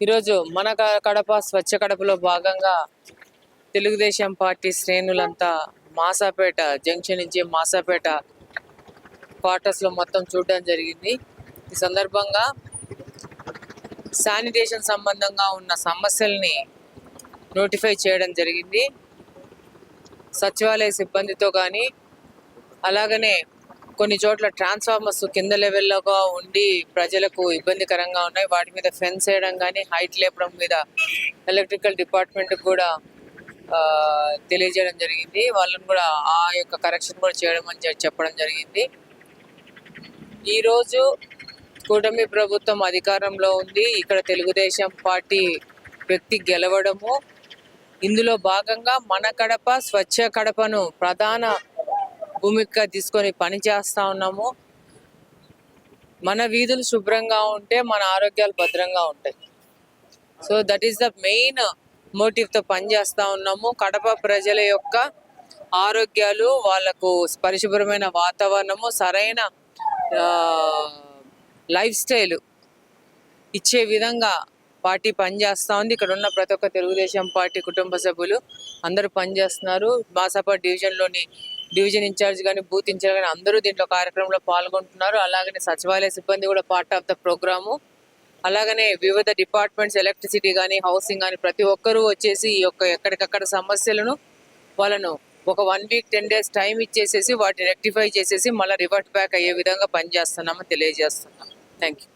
ఈరోజు మన కడప స్వచ్ఛ కడపలో భాగంగా తెలుగుదేశం పార్టీ శ్రేణులంతా మాసాపేట జంక్షన్ నుంచి మాసాపేట క్వార్టర్స్లో మొత్తం చూడడం జరిగింది. ఈ సందర్భంగా శానిటేషన్ సంబంధంగా ఉన్న సమస్యల్ని నోటిఫై చేయడం జరిగింది. సచివాలయ సిబ్బందితో కానీ అలాగనే కొన్ని చోట్ల ట్రాన్స్ఫార్మర్స్ కింద లెవెల్లోగా ఉండి ప్రజలకు ఇబ్బందికరంగా ఉన్నాయి. వాటి మీద ఫెన్స్ వేయడం కానీ హైట్ లేపడం మీద ఎలక్ట్రికల్ డిపార్ట్మెంట్ కూడా తెలియజేయడం జరిగింది. వాళ్ళని కూడా ఆ యొక్క కరెక్షన్ కూడా చేయడం అని చెప్పడం జరిగింది. ఈరోజు కూటమి ప్రభుత్వం అధికారంలో ఉంది. ఇక్కడ తెలుగుదేశం పార్టీ వ్యక్తి గెలవడము, ఇందులో భాగంగా మన కడప స్వచ్ఛ కడపను ప్రధాన భూమిక తీసుకొని పని చేస్తూ ఉన్నాము. మన వీధులు శుభ్రంగా ఉంటే మన ఆరోగ్యాలు భద్రంగా ఉంటాయి. So that is the main మోటివ్తో పనిచేస్తూ ఉన్నాము. కడప ప్రజల యొక్క ఆరోగ్యాలు, వాళ్ళకు పరిశుభ్రమైన వాతావరణము, సరైన లైఫ్ స్టైల్ ఇచ్చే విధంగా పార్టీ పనిచేస్తూ ఉంది. ఇక్కడ ఉన్న ప్రతి ఒక్క తెలుగుదేశం పార్టీ కుటుంబ సభ్యులు అందరూ పనిచేస్తున్నారు. మాసాపేట డివిజన్ ఇన్ఛార్జ్ కానీ బూత్ ఇన్ఛార్జ్ కానీ అందరూ దీంట్లో కార్యక్రమంలో పాల్గొంటున్నారు. అలాగనే సచివాలయ సిబ్బంది కూడా పార్ట్ ఆఫ్ ద ప్రోగ్రాము. అలాగనే వివిధ డిపార్ట్మెంట్స్, ఎలక్ట్రిసిటీ కానీ హౌసింగ్ కానీ ప్రతి ఒక్కరూ వచ్చేసి ఈ యొక్క ఎక్కడికక్కడ సమస్యలను వాళ్ళను ఒక 1 వీక్ 10 days టైం ఇచ్చేసేసి వాటిని రెక్టిఫై చేసేసి మళ్ళీ రివర్ట్ బ్యాక్ అయ్యే విధంగా పనిచేస్తున్నామని తెలియజేస్తున్నాం. Thank you.